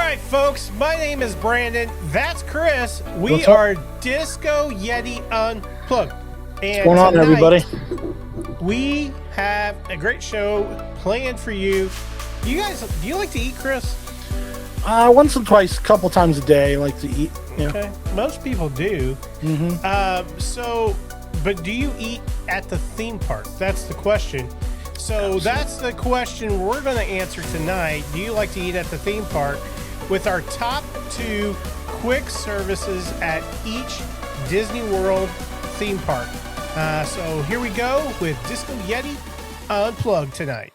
right, folks, my name is Brandon. That's Chris. We are Disco Yeti Unplugged. And what's going on, everybody? We have a great show planned for you. Do you like to eat, Chris? Once or twice, a couple times a day, I like to eat. Yeah. Okay. Most people do. But do you eat at the theme park? That's the question. So that's the question we're going to answer tonight. Do you like to eat at the theme park? With our top 2 quick services at each Disney World theme park. So here we go with Disco Yeti Unplugged tonight.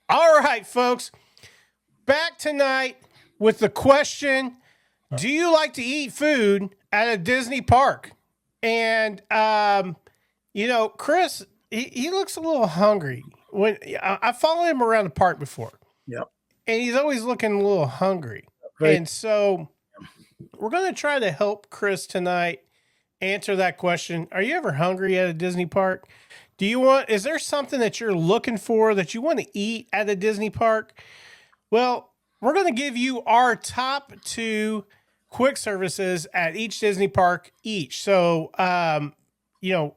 All right, folks, back tonight with the question, do you like to eat food at a Disney park? And, Chris, he looks a little hungry. When I followed him around the park before. Yep. And he's always looking a little hungry. Right. And so we're going to try to help Chris tonight answer that question. Are you ever hungry at a Disney park? Is there something that you're looking for that you want to eat at a Disney park? Well, we're going to give you our top 2 quick services at each Disney park each. So,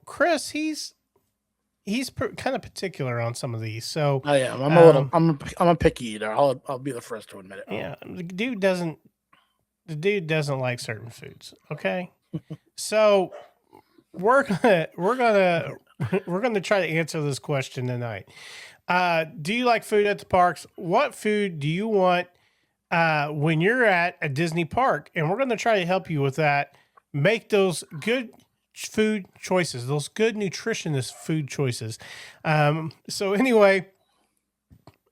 Chris, he's kind of particular on some of these. So I am. I'm a picky eater. I'll be the first to admit it. Yeah, the dude doesn't like certain foods. Okay, so we're gonna try to answer this question tonight. Do you like food at the parks? What food do you want when you're at a Disney park? And we're going to try to help you with that. Make those good food choices, those good nutritionist food choices. So anyway,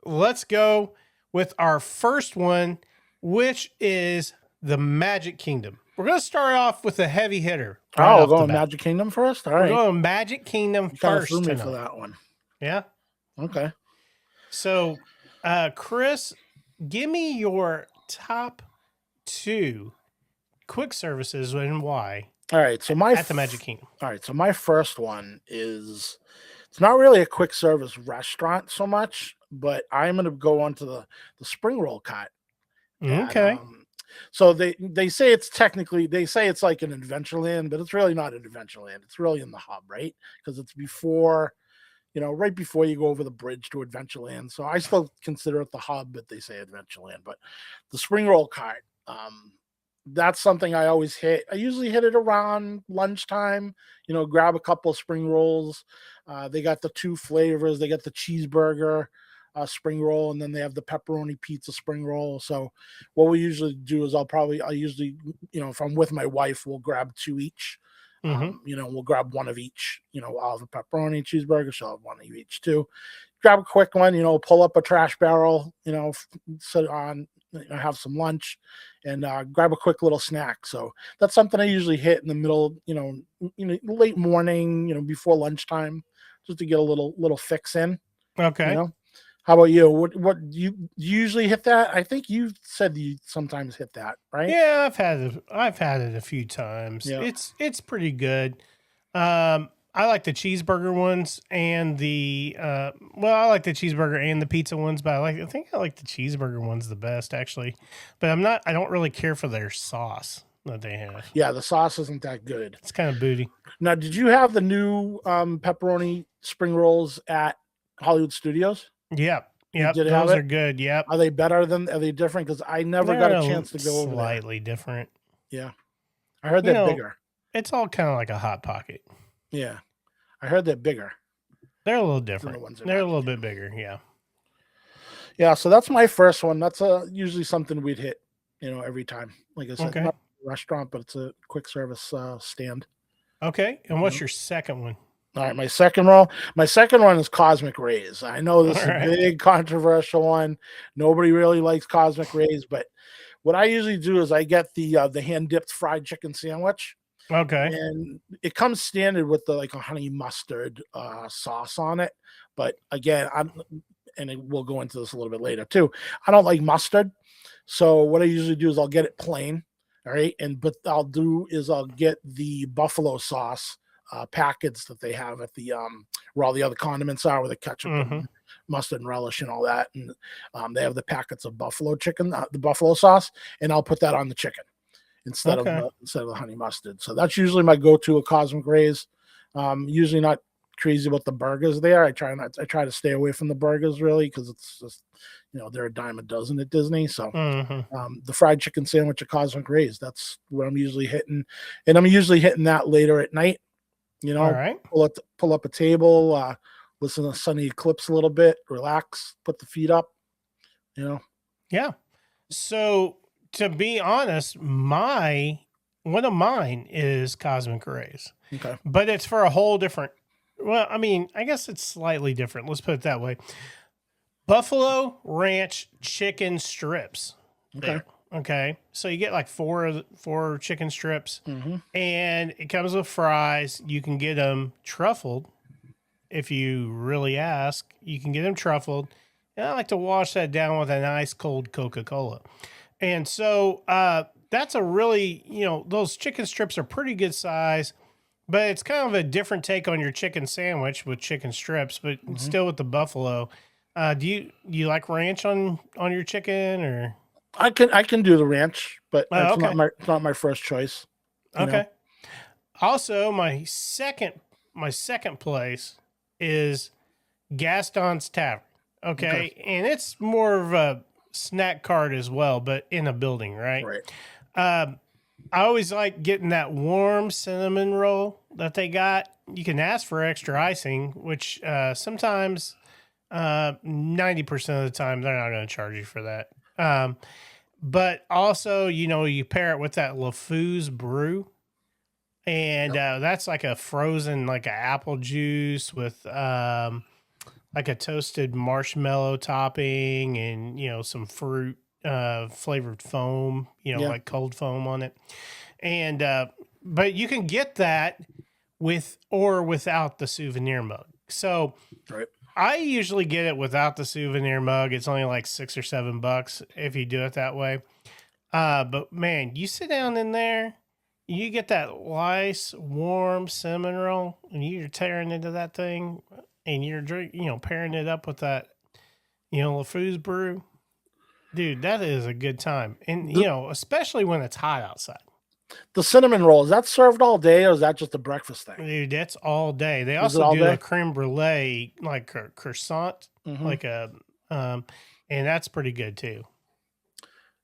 let's go with our first one, which is the Magic Kingdom. We're going to start off with a heavy hitter. We're going Magic Kingdom first? All right. We're going Magic Kingdom first. Threw me for that one. Yeah? Okay. So, Chris, give me your top 2 quick services and why. All right. So at the Magic Kingdom. All right. So my first one is, it's not really a quick service restaurant so much, but I'm going to go on to the spring roll cart. Okay. So they say it's like an Adventureland, but it's really not an Adventureland. It's really in the hub, right? Because it's before, right before you go over the bridge to Adventureland. So I still consider it the hub, but they say Adventureland. But the spring roll cart, that's something I always hit. I usually hit it around lunchtime, grab a couple of spring rolls. They got the 2 flavors. They got the cheeseburger spring roll, and then they have the pepperoni pizza spring roll. So what we usually do is I usually, if I'm with my wife, we'll grab 2 each. We'll grab one of each. I'll have a pepperoni cheeseburger, she'll have one of each too. Grab a quick one, pull up a trash barrel, sit on, have some lunch, and grab a quick little snack. So that's something I usually hit in the middle, late morning, before lunchtime, just to get a little fix in. Okay. How about you? What do you usually hit that? I think you said you sometimes hit that, right? Yeah, I've had it a few times. Yeah. It's pretty good. I like the cheeseburger ones and I like the cheeseburger and the pizza ones, but I think I like the cheeseburger ones the best actually. But I don't really care for their sauce that they have. Yeah, the sauce isn't that good. It's kind of booty. Now, did you have the new pepperoni spring rolls at Hollywood Studios? Yep. Those are good. Yep. Are they different? Because I never got a chance to go over there. Slightly different. Yeah. I heard they're bigger. It's all kind of like a Hot Pocket. Yeah. I heard they're bigger. They're a little different. They're a little bit bigger. Yeah. Yeah. So that's my first one. That's usually something we'd hit, every time. Like I said, not a restaurant, but it's a quick service stand. Okay. And what's your second one? All right, my second one is Cosmic Rays. I know this is a big controversial one. Nobody really likes Cosmic Rays, but what I usually do is I get the hand dipped fried chicken sandwich. Okay. And it comes standard with like a honey mustard sauce on it. But again, we'll go into this a little bit later too. I don't like mustard. So what I usually do is I'll get it plain. All right. But I'll get the buffalo sauce packets that they have at the where all the other condiments are, with the ketchup and mustard and relish and all that. And they have the packets of buffalo chicken, the buffalo sauce, and I'll put that on the chicken instead of the honey mustard. So that's usually my go-to at Cosmic Rays. Usually not crazy about the burgers there. I try to stay away from the burgers really, because it's just, they're a dime a dozen at Disney. So the fried chicken sandwich at Cosmic Rays, that's what I'm usually hitting. And I'm usually hitting that later at night. All right. Pull up a table, listen to Sunny Eclipse a little bit, relax, put the feet up, Yeah. So to be honest, one of mine is Cosmic Rays. Okay. But it's for a whole different, well, I mean, I guess it's slightly different. Let's put it that way. Buffalo Ranch chicken strips. Okay. There. Okay. So you get like four chicken strips, and it comes with fries. You can get them truffled. If you really ask, you can get them truffled. And I like to wash that down with a nice cold Coca-Cola. And so that's a really, those chicken strips are pretty good size, but it's kind of a different take on your chicken sandwich with chicken strips, but still with the buffalo. Do you like ranch on your chicken, or? I can do the ranch, but it's okay. not my first choice. Okay. Also, my second place is Gaston's Tavern. Okay. And it's more of a snack cart as well, but in a building, right? Right. I always like getting that warm cinnamon roll that they got. You can ask for extra icing, which sometimes 90% of the time they're not going to charge you for that. But also, you pair it with that LeFou's Brew. And that's like a frozen, like an apple juice with like a toasted marshmallow topping and, some fruit flavored foam, like cold foam on it. And but you can get that with or without the souvenir mug. So I usually get it without the souvenir mug. It's only like $6 or $7 if you do it that way. But man, you sit down in there, you get that nice warm cinnamon roll, and you're tearing into that thing, and you're pairing it up with that, LeFou's Brew. Dude, that is a good time. And, especially when it's hot outside. The cinnamon roll, is that served all day, or is that just a breakfast thing? Dude, that's all day. They also do a creme brulee, like a croissant, like and that's pretty good too.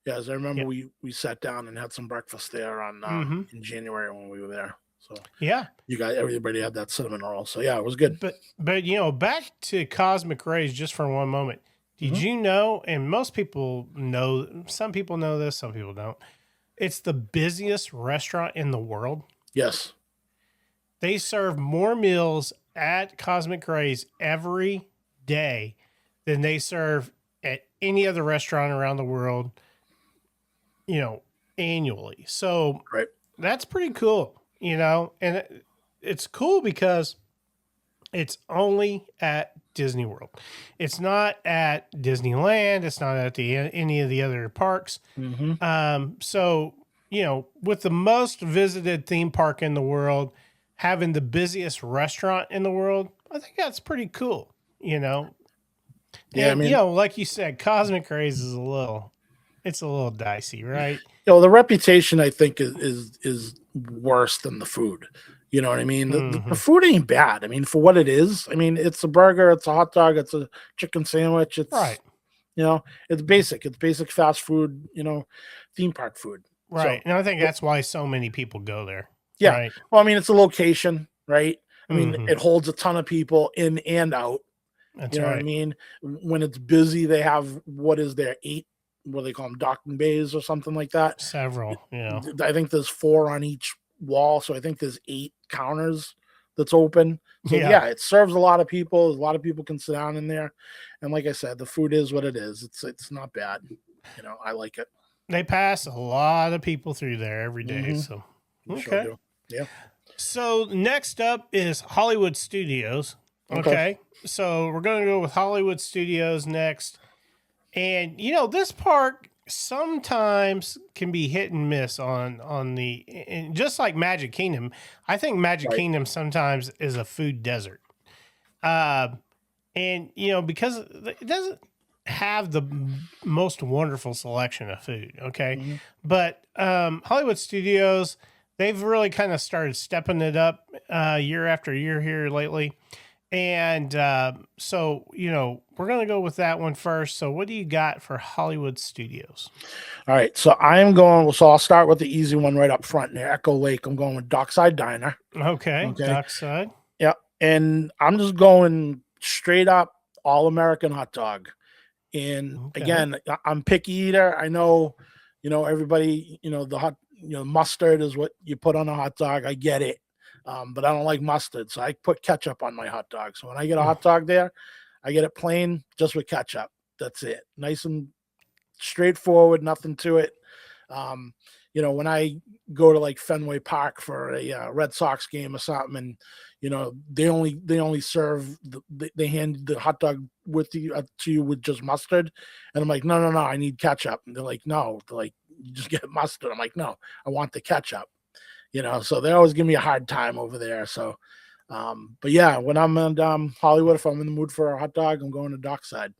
Yeah, as I remember, we sat down and had some breakfast there in January when we were there. So yeah, everybody had that cinnamon roll. So yeah, it was good. But back to Cosmic Rays just for one moment. Did you know? And most people know. Some people know this. Some people don't. It's the busiest restaurant in the world. Yes. They serve more meals at Cosmic Rays every day than they serve at any other restaurant around the world, annually. So that's pretty cool, and it's cool because it's only at Disney World. It's not at Disneyland. It's not at any of the other parks. So, with the most visited theme park in the world, having the busiest restaurant in the world, I think that's pretty cool, Yeah, and, like you said, Cosmic Rays is a little dicey, right? The reputation, I think, is worse than the food. You know what I mean? The food ain't bad. I mean, for what it is, it's a burger, it's a hot dog, it's a chicken sandwich. It's right. It's basic. It's basic fast food, theme park food. Right. So, and I think that's why so many people go there. Yeah. Right? Well, it's a location, right? It holds a ton of people in and out. That's what I mean? When it's busy, they have, 8, what do they call them, docking bays or something like that? Several, I think there's 4 on each wall, so I think there's 8 counters that's open. So yeah, it serves a lot of people. A lot of people can sit down in there, and like I said, the food is what it is. It's not bad. I like it. They pass a lot of people through there every day. So, You okay. sure do. Yeah. So next up is Hollywood Studios. Okay. So we're going to go with Hollywood Studios next. And, this park sometimes can be hit and miss on the, and just like Magic Kingdom. I think Magic Kingdom sometimes is a food desert. And, because it doesn't have the most wonderful selection of food. Okay. But Hollywood Studios, they've really kind of started stepping it up year after year here lately. And so, we're going to go with that one first. So what do you got for Hollywood Studios? All right. So I'll start with the easy one right up front near Echo Lake. I'm going with Dockside Diner. Okay. Dockside. Yeah. And I'm just going straight up all-American hot dog. And again, I'm picky eater. I know, everybody, the mustard is what you put on a hot dog. I get it. But I don't like mustard. So I put ketchup on my hot dog. So when I get a hot dog there, I get it plain just with ketchup. That's it. Nice and straightforward, nothing to it. When I go to like Fenway Park for a Red Sox game or something, and they only serve they hand the hot dog with you to you with just mustard, and I'm like, no, I need ketchup. And they're like, no, you just get mustard. I'm like, no, I want the ketchup. So they always give me a hard time over there. So, but yeah, when I'm in Hollywood, if I'm in the mood for a hot dog, I'm going to Dockside.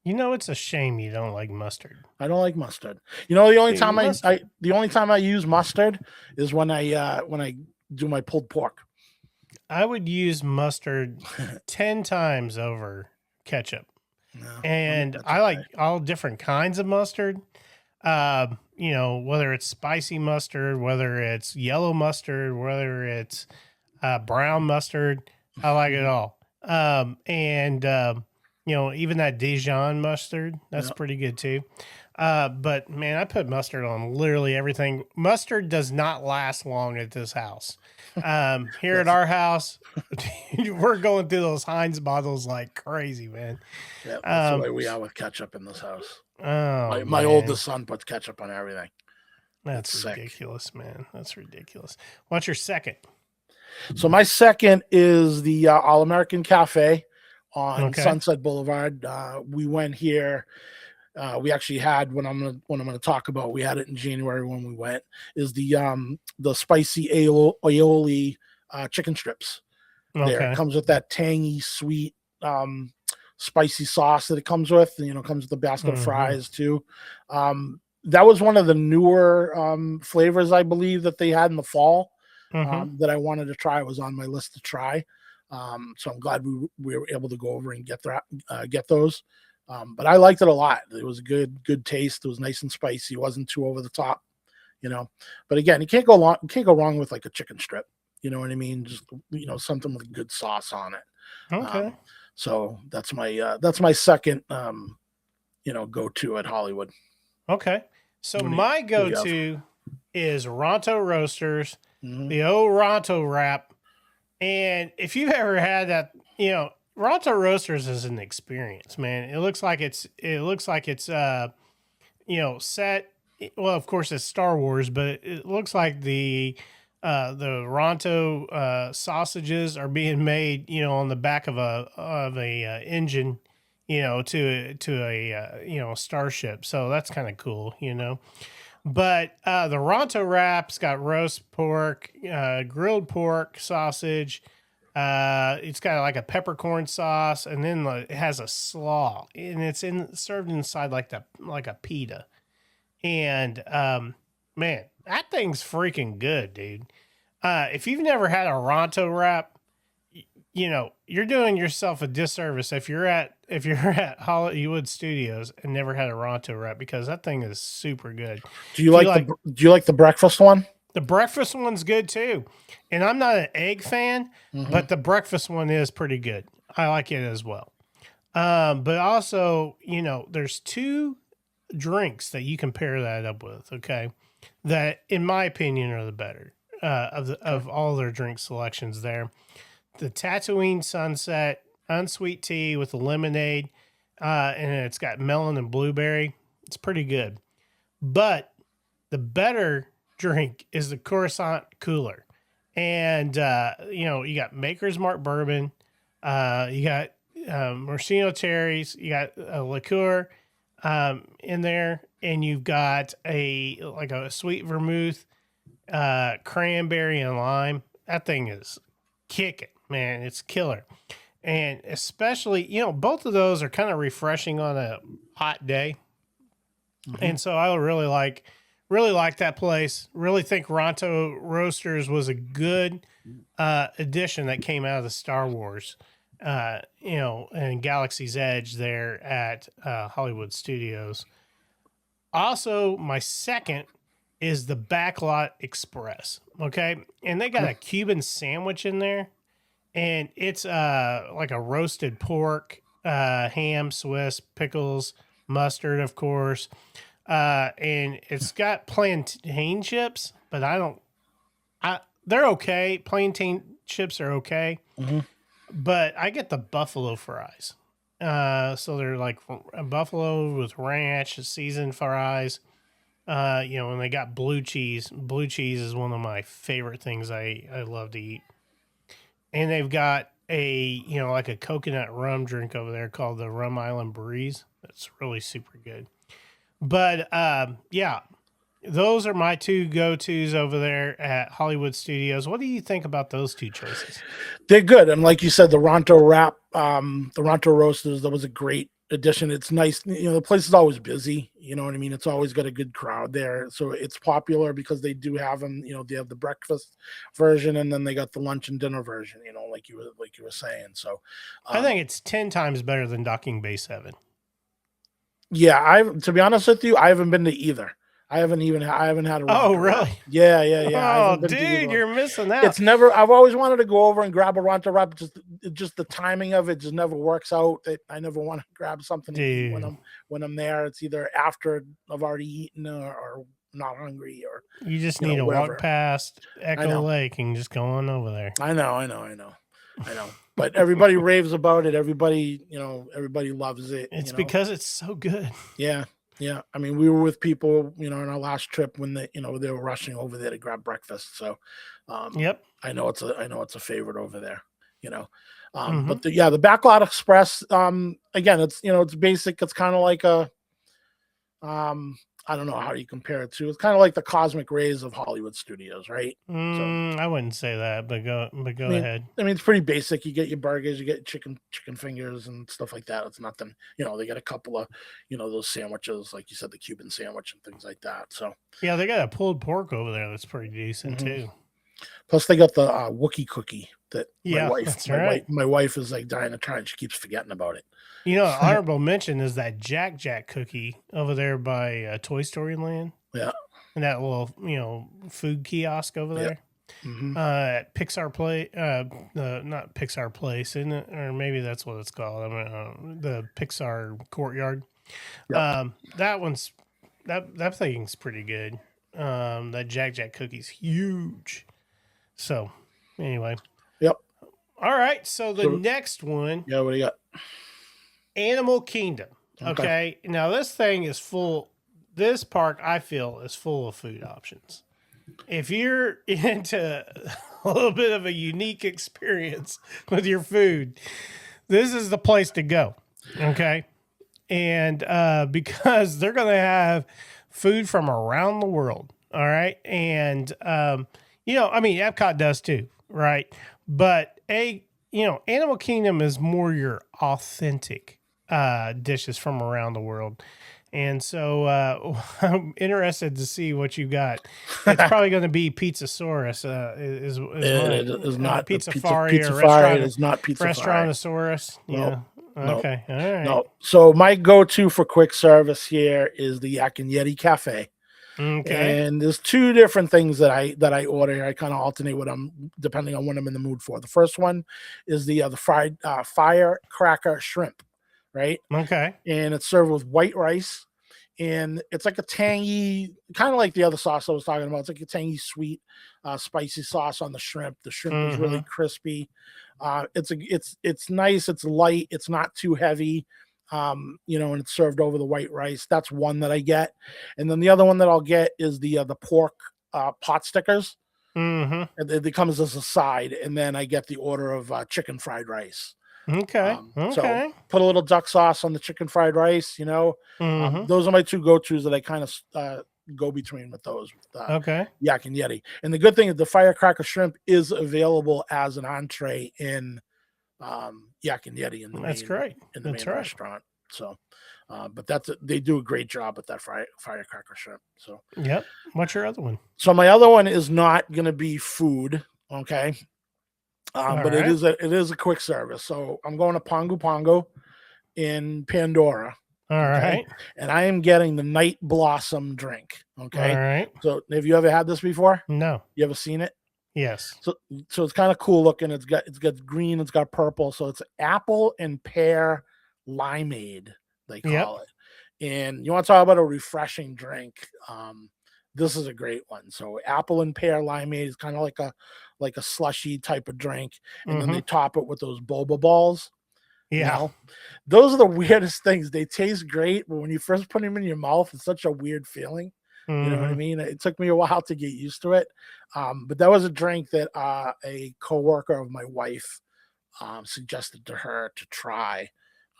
It's a shame you don't like mustard. I don't like mustard. The only time I use mustard is when I do my pulled pork. I would use mustard 10 times over ketchup. No, and I like all different kinds of mustard. Whether it's spicy mustard, whether it's yellow mustard, whether it's brown mustard, I like it all. Even that Dijon mustard, that's pretty good too. But man, I put mustard on literally everything. Mustard does not last long at this house. Here at our house, we're going through those Heinz bottles like crazy, man. Yeah, that's the way we are with ketchup in this house. Oh, my oldest son puts ketchup on everything. That's ridiculous, man. That's ridiculous. What's your second? So my second is the All-American Café on Sunset Boulevard. We went here. We actually had what I'm gonna talk about. We had it in January when we went. Is the spicy aioli chicken strips. There, it comes with that tangy, sweet, spicy sauce that it comes with. Comes with the basket of fries too. That was one of the newer flavors, I believe, that they had in the fall that I wanted to try. It was on my list to try. So I'm glad we were able to go over and get those. But I liked it a lot. It was a good taste. It was nice and spicy. It wasn't too over the top, But again, you can't go wrong with like a chicken strip. You know what I mean? Just something with good sauce on it. Okay. So that's my second go-to at Hollywood. Okay. So my go-to is Ronto Roasters, the old Ronto Wrap. And if you've ever had that, Ronto Roasters is an experience, man. It looks like it's set. Well, of course it's Star Wars, but it looks like the Ronto sausages are being made, on the back of a engine, to a starship. So that's kind of cool, But the Ronto Wrap's got roast pork, grilled pork, sausage. It's got like a peppercorn sauce, and then it has a slaw, and it's served inside like a pita. And man, that thing's freaking good, dude. If you've never had a Ronto Wrap, you're doing yourself a disservice if you're at Hollywood Studios and never had a Ronto Wrap, because that thing is super good. Do you like the breakfast one? The breakfast one's good too. And I'm not an egg fan, but the breakfast one is pretty good. I like it as well. But also, there's two drinks that you can pair that up with, okay? That, in my opinion, are the better of all their drink selections there. The Tatooine Sunset unsweet tea with a lemonade, and it's got melon and blueberry. It's pretty good. But the better drink is the Coruscant Cooler. And, you got Maker's Mark Bourbon, you got Maraschino cherries, you got a liqueur in there, and you've got a sweet vermouth, cranberry and lime. That thing is kicking, man. It's killer. And especially, both of those are kind of refreshing on a hot day. Mm-hmm. And so I really like that place. Really think Ronto Roasters was a good addition that came out of the Star Wars, and Galaxy's Edge there at Hollywood Studios. Also, my second is the Backlot Express. Okay. And they got a Cuban sandwich in there, and it's like a roasted pork, ham, Swiss, pickles, mustard, of course. And it's got plantain chips, but they're okay. Plantain chips are okay. Mm-hmm. But I get the buffalo fries. So they're like a buffalo with ranch, seasoned fries. And they got blue cheese. Blue cheese is one of my favorite things I love to eat. And they've got like a coconut rum drink over there called the Rum Island Breeze. That's really super good. But those are my two go-tos over there at Hollywood Studios. What do you think about those two choices? They're good. And like you said, the Ronto Wrap, the Ronto Roasters, that was a great addition. It's nice. The place is always busy. You know what I mean? It's always got a good crowd there. So it's popular because they do have them, they have the breakfast version, and then they got the lunch and dinner version, like you were saying. So I think it's 10 times better than Docking Bay 7. Yeah, to be honest with you, I haven't been to either. I haven't had a. Oh, really? Wrap. Yeah. Oh, dude, you're missing out. It's never. I've always wanted to go over and grab a Ronto Wrap. Just the timing of it just never works out. I never want to grab something to eat when I'm there. It's either after I've already eaten or not hungry, or you just need to walk past Echo Lake and just go on over there. I know. But everybody raves about it. Everybody loves it. It's because it's so good. Yeah. I mean, we were with people, on our last trip when they were rushing over there to grab breakfast. So, yep. I know it's a favorite over there, but the Backlot Express, again, it's basic. It's kind of like I don't know how you compare it to. It's kind of like the Cosmic Rays of Hollywood Studios, right? I wouldn't say that, but go ahead. I mean, it's pretty basic. You get your burgers, you get chicken fingers and stuff like that. It's nothing, they got a couple of, those sandwiches, like you said, the Cuban sandwich and things like that. So yeah, they got a pulled pork over there that's pretty decent too. Plus, they got the Wookiee cookie that my wife is like dying to try, and she keeps forgetting about it. Honorable mention is that Jack cookie over there by Toy Story Land. Yeah. And that little, food kiosk over there. Mm-hmm. Pixar Play, not Pixar Place, isn't it? Or maybe that's what it's called. The Pixar Courtyard. Yep. That thing's pretty good. That Jack cookie's huge. So, anyway. Yep. All right. So the next one. Yeah. What do you got? Animal Kingdom. Okay. Now this thing is full. This park, I feel, is full of food options. If you're into a little bit of a unique experience with your food, this is the place to go. Okay. And because they're going to have food from around the world. All right. And, EPCOT does too. Right. But Animal Kingdom is more your authentic dishes from around the world. And so I'm interested to see what you got. It's probably going to be Pizzasaurus. It is not Pizzafari or is not Pizzafari. Restaurantosaurus. Yeah. Nope. Okay. All right. No. So my go-to for quick service here is the Yak and Yeti Café. Okay. And there's two different things that I order. I kind of alternate depending on what I'm in the mood for. The first one is the fried firecracker shrimp, right? Okay. And it's served with white rice, and it's like a tangy, kind of like the other sauce I was talking about. It's like a tangy, sweet, spicy sauce on the shrimp. The shrimp is really crispy. It's nice. It's light. It's not too heavy. and it's served over the white rice. That's one that I get. And then the other one that I'll get is the pork pot stickers. Mm-hmm. And it comes as a side, and then I get the order of chicken fried rice. Okay. So put a little duck sauce on the chicken fried rice. Mm-hmm. Those are my two go-tos that I kind of go between with those. Okay. Yak and Yeti. And the good thing is the Firecracker shrimp is available as an entree in Yak and Yeti in the main restaurant. So, but they do a great job with that Firecracker shrimp. So, yep. What's your other one? So my other one is not going to be food, okay? But right. it is a quick service. So I'm going to Pongu in Pandora. All right. And I am getting the Night Blossom drink. Okay. All right. So have you ever had this before? No. You ever seen it? Yes. So it's kind of cool looking. It's got green, it's got purple. So it's apple and pear limeade, they call it. And you want to talk about a refreshing drink. This is a great one. So apple and pear limeade is kind of like a slushy type of drink. And then they top it with those boba balls. Yeah. Those are the weirdest things. They taste great, but when you first put them in your mouth, it's such a weird feeling. You know what I mean? It took me a while to get used to it. But that was a drink that a coworker of my wife suggested to her to try.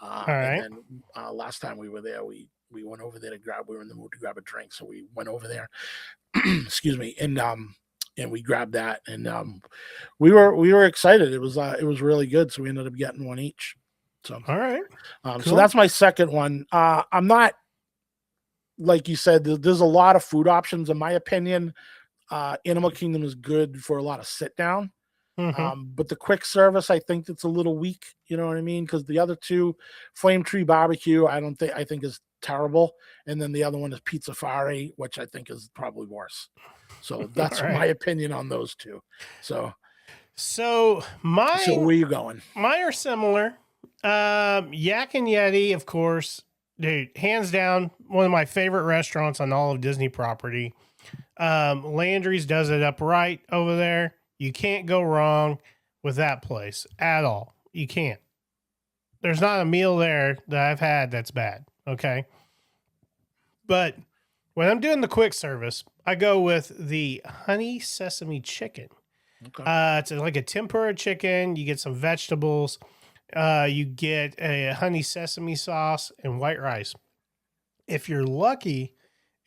All right. And then last time we were there, we went over there we were in the mood to grab a drink. So we went over there, excuse me. And we grabbed that, and we were excited. It was really good. So we ended up getting one each. So, all right. Cool. So that's my second one. I'm not, like you said, there's a lot of food options. In my opinion, Animal Kingdom is good for a lot of sit down. But the quick service, I think it's a little weak. You know what I mean? Because the other two, Flame Tree Barbecue, I think is terrible. And then the other one is Pizza Fari, which I think is probably worse. So that's my opinion on those two. So where you going? Mine are similar. Yak and Yeti, of course, dude, hands down, one of my favorite restaurants on all of Disney property. Landry's does it up right over there. You can't go wrong with that place at all. You can't. There's not a meal there that I've had that's bad. Okay. But when I'm doing the quick service, I go with the honey sesame chicken. Okay. It's like a tempura chicken. You get some vegetables. You get a honey sesame sauce and white rice. If you're lucky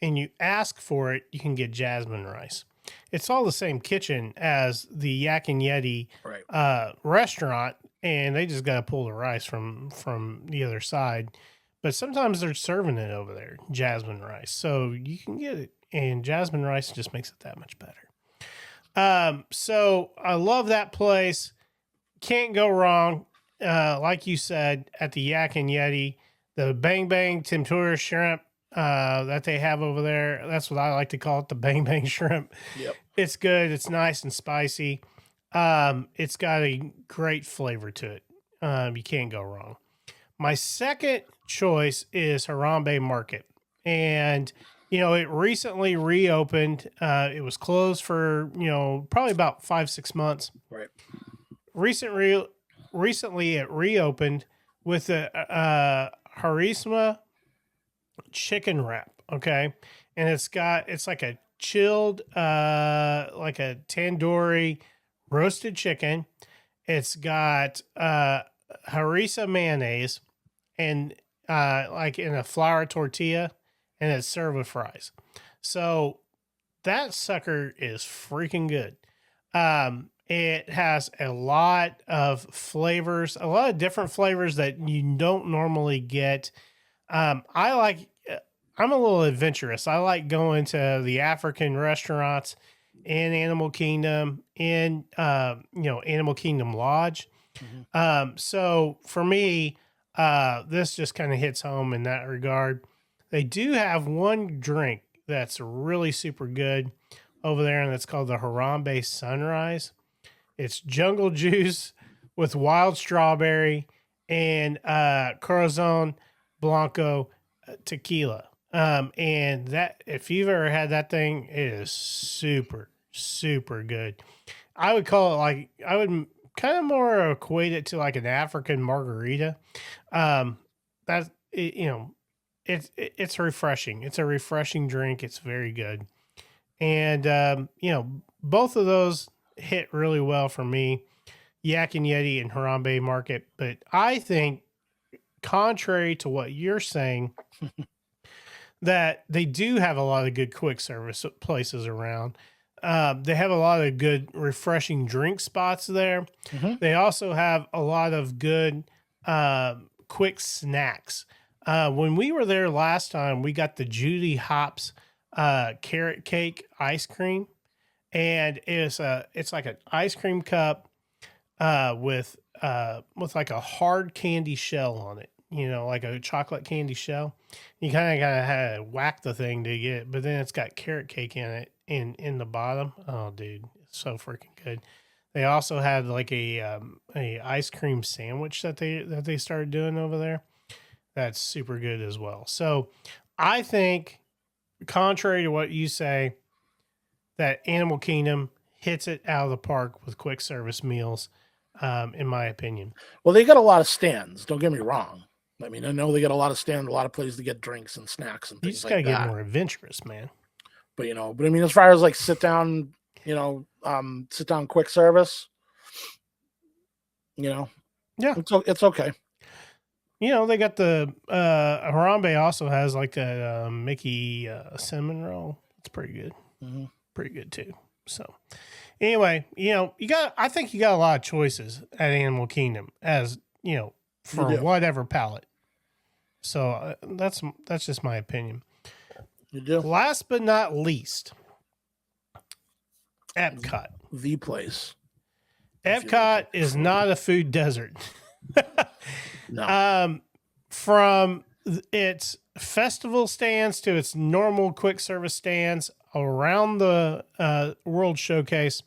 and you ask for it, you can get jasmine rice. It's all the same kitchen as the Yak and Yeti restaurant, and they just got to pull the rice from the other side. But sometimes they're serving it over there, jasmine rice. So you can get it, and jasmine rice just makes it that much better. So I love that place. Can't go wrong. Like you said, at the Yak and Yeti, the Bang Bang Tempura shrimp that they have over there. That's what I like to call it, the Bang Bang shrimp. Yep. It's good. It's nice and spicy. It's got a great flavor to it. You can't go wrong. My second choice is Harambe Market. And, it recently reopened. It was closed for, probably about 5-6 months. Right. Recently it reopened with a Harissa chicken wrap. Okay. And it's like a chilled, like a tandoori roasted chicken. It's got harissa mayonnaise and like in a flour tortilla, and it's served with fries. So that sucker is freaking good. It has a lot of flavors, a lot of different flavors that you don't normally get. I'm a little adventurous. I like going to the African restaurants in Animal Kingdom, in Animal Kingdom Lodge. So for me, this just kind of hits home in that regard. They do have one drink that's really super good over there, and that's called the Harambe Sunrise. It's jungle juice with wild strawberry and Corazon Blanco tequila. And that, if you've ever had that thing, it is super, super good. I would call it I would kind of more equate it to like an African margarita. it's refreshing. It's a refreshing drink. It's very good. And, both of those hit really well for me, Yak and Yeti and Harambe Market. But I think, contrary to what you're saying, that they do have a lot of good quick service places around. They have a lot of good, refreshing drink spots there. Mm-hmm. They also have a lot of good quick snacks. When we were there last time, we got the Judy Hops carrot cake ice cream, and it's like an ice cream cup with like a hard candy shell on it. Like a chocolate candy shell. You kind of gotta have to whack the thing to get it, but then it's got carrot cake in it in the bottom. Oh, dude, it's so freaking good. They also had like a ice cream sandwich that they started doing over there. That's super good as well. So I think, contrary to what you say, that Animal Kingdom hits it out of the park with quick service meals, in my opinion. Well, they got a lot of stands. Don't get me wrong. I mean, I know they got a lot of stands, a lot of places to get drinks and snacks and things like that. You just gotta get more adventurous, man. But I mean, as far as like sit down quick service, yeah, it's okay. They got the Harambe also has like a Mickey cinnamon roll. It's pretty good. Mm-hmm. Pretty good too. So anyway, I think you got a lot of choices at Animal Kingdom, as for whatever palate. So that's just my opinion. You do. Last but not least, EPCOT. The place. EPCOT is not a food desert. No. From its festival stands to its normal quick service stands around the World Showcase,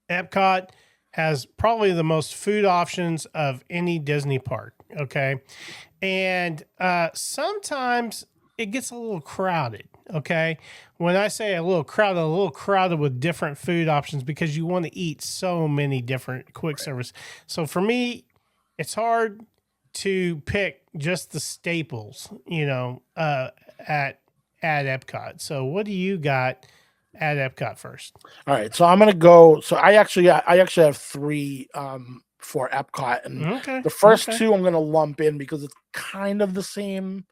EPCOT has probably the most food options of any Disney park. Okay. And sometimes it gets a little crowded. Okay. When I say a little crowded with different food options, because you want to eat so many different quick service. So for me, it's hard to pick just the staples, at EPCOT. So what do you got at EPCOT first? All right, so I'm gonna go. So I actually have three for EPCOT, and the first two I'm gonna lump in because it's kind of the same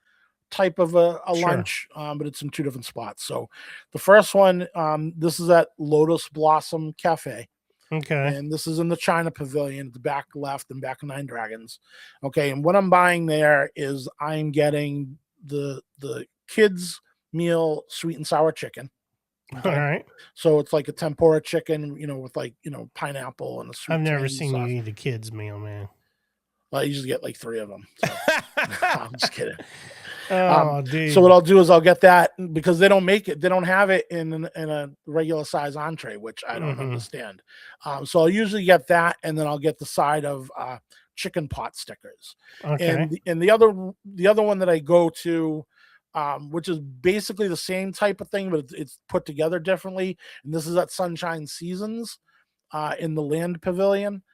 type of a lunch, but it's in two different spots. So the first one, this is at Lotus Blossom Cafe. Okay. And this is in the China Pavilion, the back left and back of Nine Dragons. Okay, and what I'm buying there is I'm getting the kids meal sweet and sour chicken. Okay? All right. So it's like a tempura chicken, with like pineapple and a sweet. I've never seen sauce. You eat a kids meal, man. Well, you just get like 3 of them. So. I'm just kidding. Oh, dude. So what I'll do is I'll get that because they don't make it. They don't have it in a regular size entree, which I don't understand. So I'll usually get that, and then I'll get the side of chicken pot stickers. Okay. And the other one that I go to, which is basically the same type of thing, but it's put together differently. And this is at Sunshine Seasons in the Land Pavilion.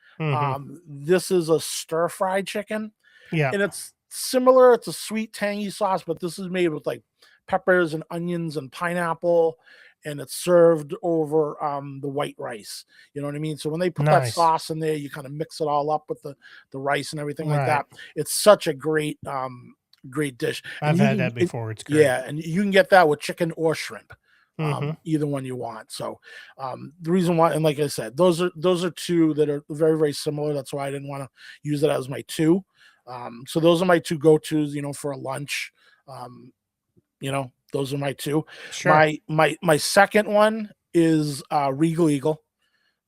This is a stir fried chicken. Yeah. And it's similar. It's a sweet, tangy sauce, but this is made with like peppers and onions and pineapple, and it's served over the white rice. You know what I mean? So when they put that sauce in there, you kind of mix it all up with the rice and everything like that. It's such a great dish. I've had that before. It's great. Yeah, and you can get that with chicken or shrimp. Either one you want. So the reason why, and like I said, those are two that are very, very similar. That's why I didn't want to use it as my two. So those are my two go-tos, for a lunch. Those are my two. Sure. My second one is Regal Eagle.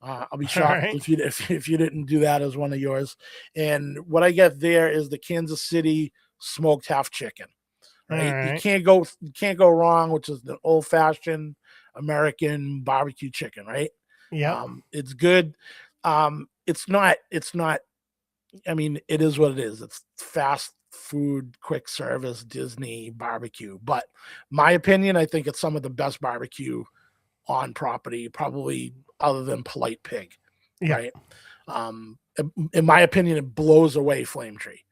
I'll be shocked if you didn't do that as one of yours. And what I get there is the Kansas City smoked half chicken. Right? You can't go wrong, which is the old-fashioned American barbecue chicken, right? Yeah. It's good. It's not. I mean, it is what it is. It's fast food, quick service, Disney barbecue. But my opinion, I think it's some of the best barbecue on property, probably other than Polite Pig. Yeah. Right. In my opinion, it blows away Flame Tree.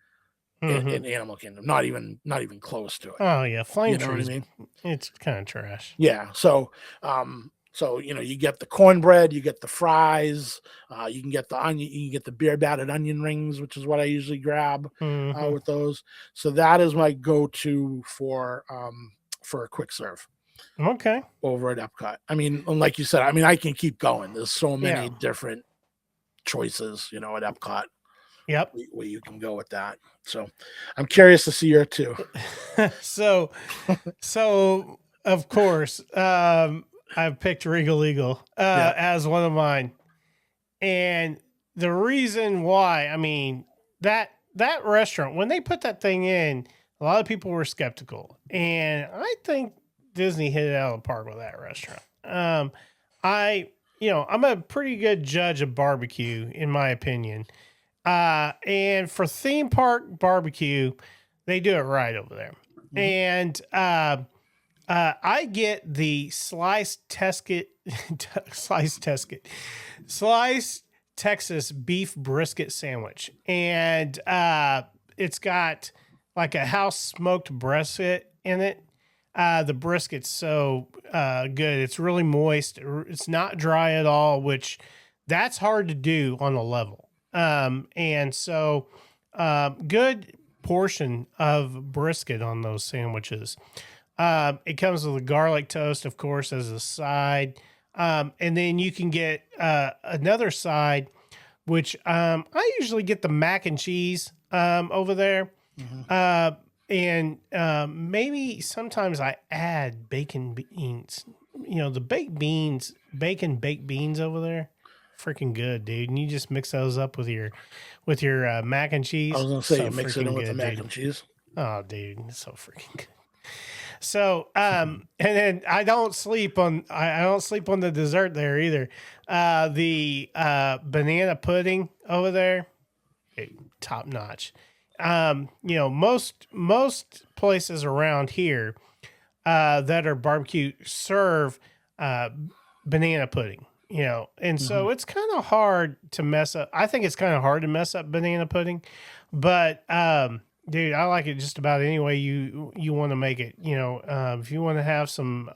in Animal Kingdom. Not even close to it. Oh yeah, flame you know trees. what I mean? It's kind of trash. Yeah. So you get the cornbread, you get the fries, you can get the onion, you can get the beer battered onion rings, which is what I usually grab with those. So that is my go-to for a quick serve. Okay. Over at Epcot. I mean, like you said, I can keep going. There's so many different choices, at Epcot. Yep. Where you can go with that. So I'm curious to see your two. so of course, I've picked Regal Eagle as one of mine. And the reason why, I mean, that restaurant, when they put that thing in, a lot of people were skeptical. And I think Disney hit it out of the park with that restaurant. I'm a pretty good judge of barbecue, in my opinion. And for theme park barbecue, they do it right over there. And I get the sliced Texas beef brisket sandwich, and it's got like a house smoked brisket in it. The brisket's so good; it's really moist. It's not dry at all, which that's hard to do on a level. And so good portion of brisket on those sandwiches. It comes with a garlic toast, of course, as a side. And then you can get another side, which I usually get the mac and cheese over there. And maybe sometimes I add bacon beans. The bacon baked beans over there. Freaking good, dude. And you just mix those up with your mac and cheese. I was gonna say you mix it in with the mac and cheese. Oh, dude, it's so freaking good. So, and then I don't sleep on the dessert there either. The banana pudding over there, top notch. Most places around here that are barbecue serve banana pudding. And so it's kind of hard to mess up. I think it's kind of hard to mess up banana pudding, but dude, I like it just about any way you want to make it. If you want to have some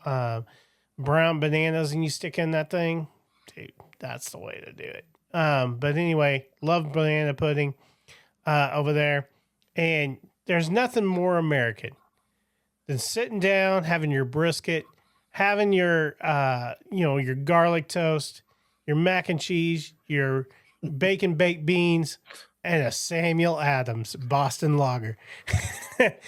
brown bananas and you stick in that thing, dude, that's the way to do it. But anyway, love banana pudding over there. And there's nothing more American than sitting down, having your brisket, having your your garlic toast, your mac and cheese, your bacon baked beans, and a Samuel Adams Boston Lager. If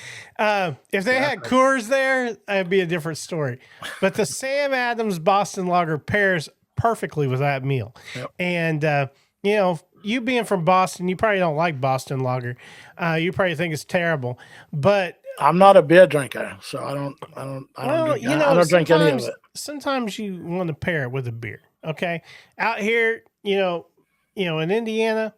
they had Coors there, that'd be a different story. But the Sam Adams Boston Lager pairs perfectly with that meal. Yep. And you being from Boston, you probably don't like Boston Lager. You probably think it's terrible. But I'm not a beer drinker, so I don't drink any of it. Sometimes you want to pair it with a beer. Okay, out here, in Indiana,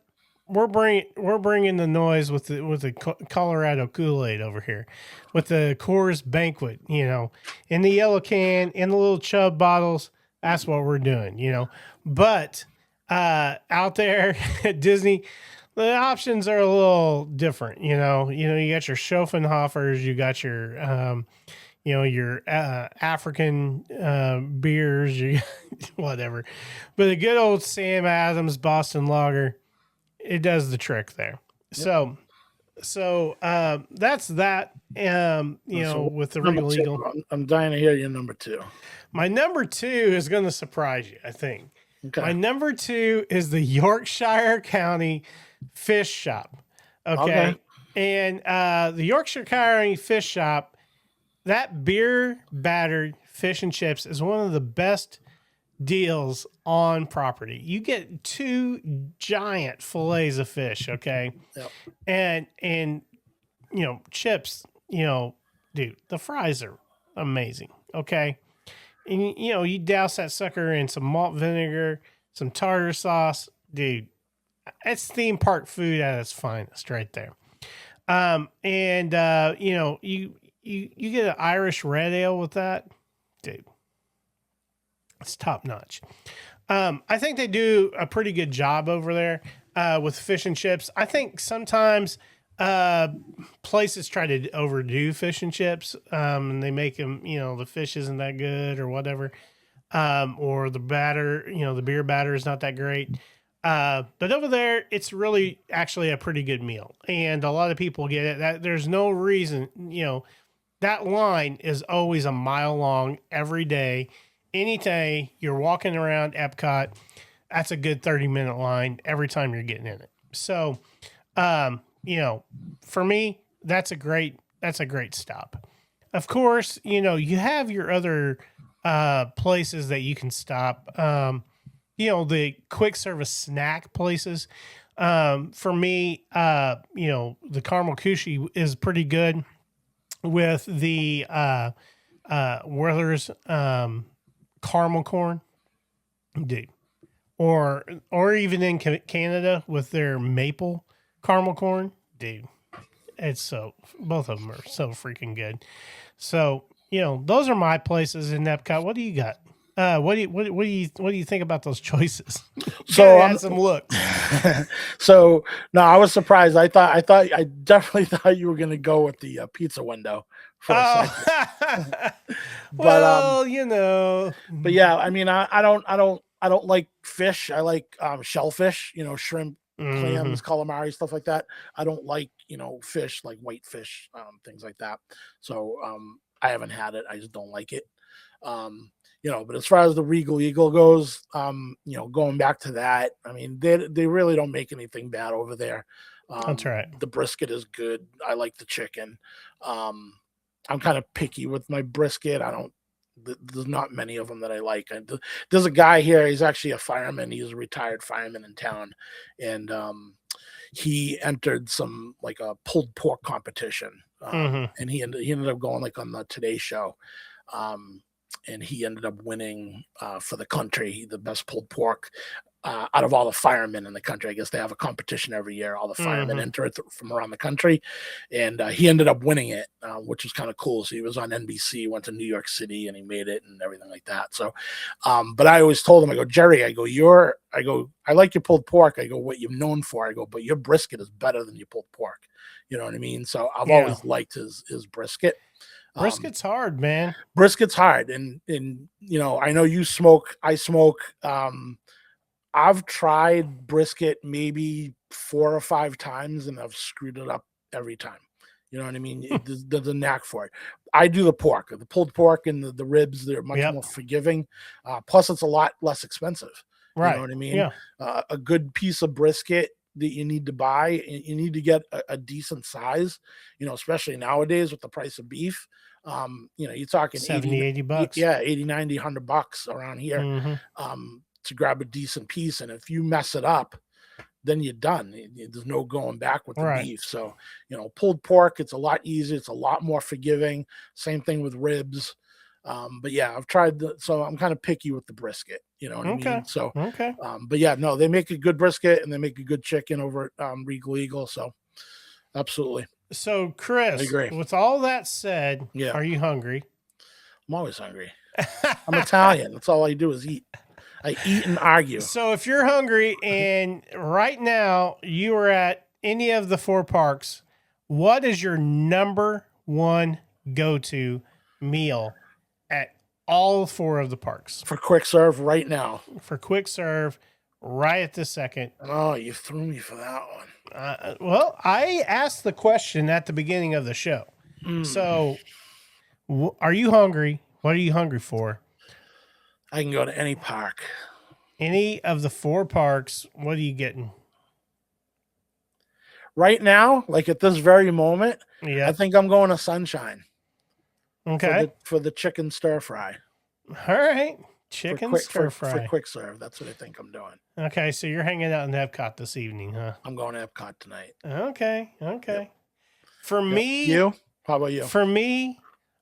we're bringing the noise with the Colorado Kool-Aid over here, with the Coors Banquet. In the yellow can, in the little Chubb bottles. That's what we're doing. But out there at Disney, the options are a little different. You got your Schopenhofers, you got your your African beers, whatever. But the good old Sam Adams Boston Lager, it does the trick there. Yep. So that's that. With the Regal Eagle. I'm dying to hear your number two. My number two is going to surprise you, I think. Okay. My number two is the Yorkshire County Fish Shop. Okay. And the Yorkshire County Fish Shop, that beer battered fish and chips is one of the best deals on property. You get 2 giant fillets of fish, okay? Yep. And chips, dude, the fries are amazing, okay? And you douse that sucker in some malt vinegar, some tartar sauce, dude. It's theme park food at its finest right there. You get an Irish red ale with that, dude. It's top notch. I think they do a pretty good job over there with fish and chips. I think sometimes Places try to overdo fish and chips. And they make them, the fish isn't that good or whatever. Or the batter, the beer batter is not that great. But over there, it's really actually a pretty good meal. And a lot of people get it. That there's no reason, that line is always a mile long every day. Any day you're walking around EPCOT, that's a good 30-minute line every time you're getting in it. So, for me, that's a great stop. Of course, you have your other places that you can stop. The quick service snack places. For me, the Caramel Kushi is pretty good with the Werther's caramel corn, dude, or even in Canada with their maple caramel corn, dude. It's both of them are so freaking good. So those are my places in Epcot. What do you got? What do you think about those choices? So had some looks. So no, I was surprised. I definitely thought you were going to go with the pizza window for a second. But but yeah, I mean, I don't like fish. I like shellfish, shrimp, clams, calamari, stuff like that. I don't like, fish like white fish, things like that. So I haven't had it. I just don't like it. But as far as the Regal Eagle goes, going back to that, I mean, they really don't make anything bad over there. That's right. The brisket is good. I like the chicken. I'm kind of picky with my brisket. There's not many of them that I like. There's a guy here. He's actually a fireman. He's a retired fireman in town. And he entered some like a pulled pork competition. And he ended up going like on the Today Show. And he ended up winning for the country, the best pulled pork out of all the firemen in the country. I guess they have a competition every year. All the firemen enter it from around the country. And he ended up winning it, which was kind of cool. So he was on NBC, went to New York City, and he made it and everything like that. So, but I always told him, I go, Jerry, I like your pulled pork. I go, what you're known for. I go, but your brisket is better than your pulled pork. You know what I mean? So I've always liked his brisket. Brisket's hard, man. Brisket's hard. And I know you smoke, I smoke. I've tried brisket maybe 4 or 5 times and I've screwed it up every time. You know what I mean? There's a knack for it. I do the pork, the pulled pork and the ribs. They're much more forgiving. Plus it's a lot less expensive. Right. You know what I mean? Yeah. A good piece of brisket that you need to buy, you need to get a decent size, especially nowadays with the price of beef. You're talking 70, 80 bucks. Yeah, 80, 90, $100 around here to grab a decent piece. And if you mess it up, then you're done. There's no going back with the beef. So, pulled pork, it's a lot easier. It's a lot more forgiving. Same thing with ribs. But yeah, I've tried so I'm kind of picky with the brisket, you know what I mean? So, but yeah, no, they make a good brisket and they make a good chicken over at Regal Eagle. So absolutely. So Chris, with all that said, are you hungry? I'm always hungry. I'm Italian. That's all I do is eat. I eat and argue. So if you're hungry and right now you are at any of the 4 parks, what is your number one go-to meal at all 4 of the parks? For quick serve right now. For quick serve right at this second. Oh, you threw me for that one. Well, I asked the question at the beginning of the show. So are you hungry? What are you hungry for? I can go to any park. Any of the 4 parks, what are you getting? Right now, like at this very moment, I think I'm going to Sunshine. Okay. For the chicken stir fry. All right. Chicken stir fry. For quick serve. That's what I think I'm doing. Okay, so you're hanging out in EPCOT this evening, huh? I'm going to EPCOT tonight. Okay. Yep. For me... You? How about you? For me,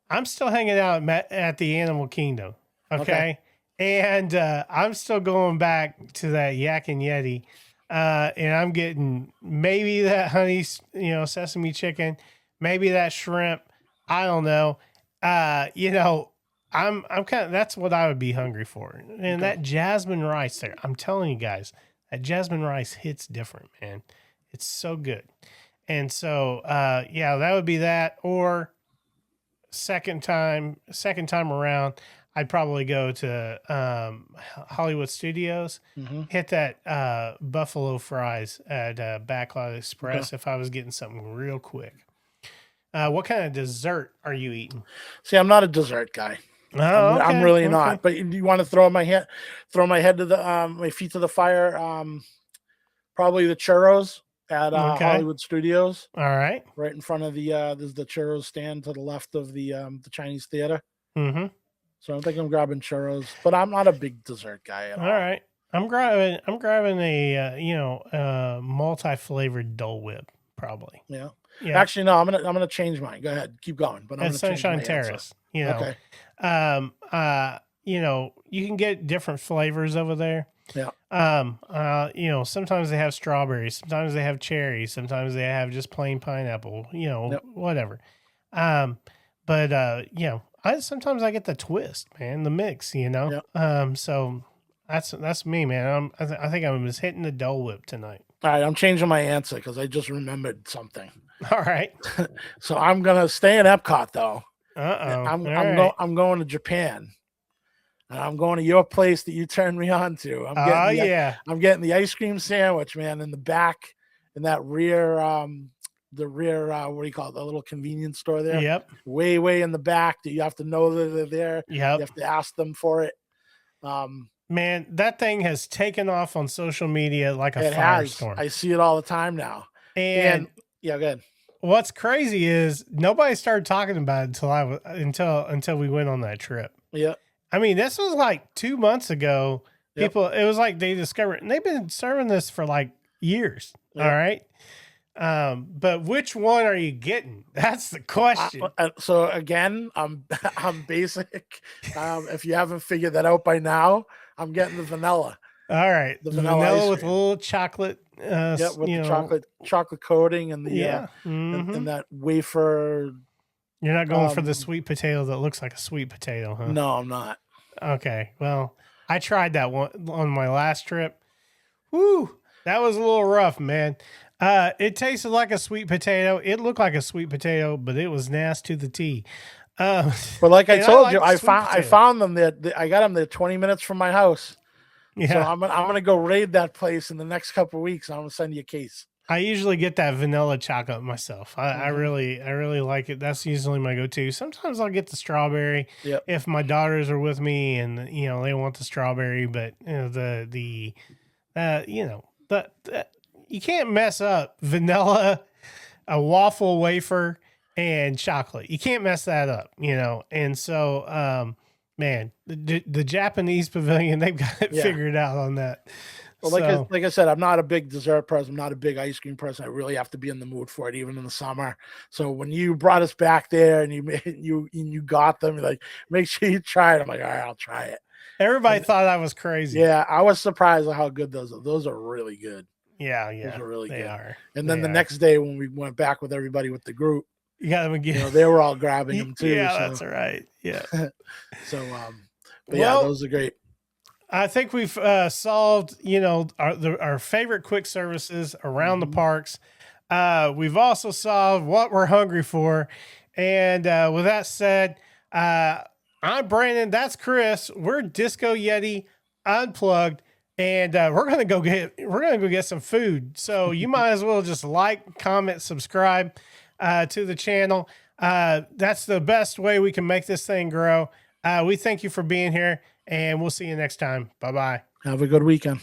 I'm still hanging out at the Animal Kingdom. Okay. And I'm still going back to that Yak and Yeti. And I'm getting maybe that honey, sesame chicken, maybe that shrimp. I don't know. I'm kind of, that's what I would be hungry for. And that jasmine rice there, I'm telling you guys, that jasmine rice hits different, man. It's so good. And so, yeah, that would be that. Or second time around, I'd probably go to Hollywood Studios, hit that buffalo fries at Backlot Express if I was getting something real quick. What kind of dessert are you eating? See, I'm not a dessert guy. Oh, okay. I'm really not. But you want to throw my head to the my feet to the fire? Probably the churros at Hollywood Studios. All right. Right in front of the there's the churros stand to the left of the Chinese theater. Mm-hmm. So I think I'm grabbing churros, but I'm not a big dessert guy at all. All right. I'm grabbing a multi-flavored Dole Whip, probably. Yeah. Yeah. Actually, no, I'm gonna change mine. Go ahead, keep going. But I'm Sunshine Terrace. You know. Okay. You know, you can get different flavors over there. Yeah. You know, sometimes they have strawberries, sometimes they have cherries, sometimes they have just plain pineapple, you know, whatever. But you know, sometimes I get the twist, man, the mix, you know. So that's me, man. I think I'm just hitting the Dole Whip tonight. All right, I'm changing my answer because I just remembered something. All right. So I'm gonna stay in EPCOT though. I'm going to Japan. And I'm going to your place that you turned me on to. I'm getting the ice cream sandwich, man, in the back, in that rear, what do you call it? The little convenience store there. Yep. Way in the back that you have to know that they're there. Yep. You have to ask them for it. Man, that thing has taken off on social media like a firestorm. I see it all the time now. And yeah, good. What's crazy is nobody started talking about it until we went on that trip. Yeah. I mean, this was like 2 months ago. It was like they discovered, and they've been serving this for like years. Yep. All right. But which one are you getting? That's the question. So again, I'm basic. If you haven't figured that out by now, I'm getting the vanilla. All right. The vanilla with a little chocolate. With the chocolate coating and the and that wafer. You're not going for the sweet potato that looks like a sweet potato, huh? No, I'm not. Okay. Well, I tried that one on my last trip. Woo! That was a little rough, man. It tasted like a sweet potato. It looked like a sweet potato, but it was nasty to the T. But like I told you, I found them there. I got them there 20 minutes from my house. Yeah. So I'm gonna go raid that place in the next couple of weeks. I'm gonna send you a case. I usually get that vanilla chocolate myself. I really like it. That's usually my go-to. Sometimes I'll get the strawberry if my daughters are with me and you know they want the strawberry. But you know you can't mess up vanilla, a waffle wafer, and chocolate. You can't mess that up. You know, and so man, the Japanese pavilion, they've got it figured out on that. Well, like I said, I'm not a big dessert person. I'm not a big ice cream person. I really have to be in the mood for it, even in the summer. So when you brought us back there and you got them, you're like, make sure you try it. I'm like, all right, I'll try it. Everybody thought I was crazy. Yeah, I was surprised at how good those are. Those are really good. Yeah, those are really good. Are. And then the next day when we went back with everybody with the group, you got them again. You know, they were all grabbing them too. Yeah, so. That's right. Yeah. So, but yeah, those are great. I think we've solved, you know, our favorite quick services around the parks. We've also solved what we're hungry for. And with that said, I'm Brandon. That's Chris. We're Disco Yeti Unplugged, and we're gonna go get some food. So you might as well just like, comment, subscribe to the channel. That's the best way we can make this thing grow. We thank you for being here. And we'll see you next time. Bye-bye. Have a good weekend.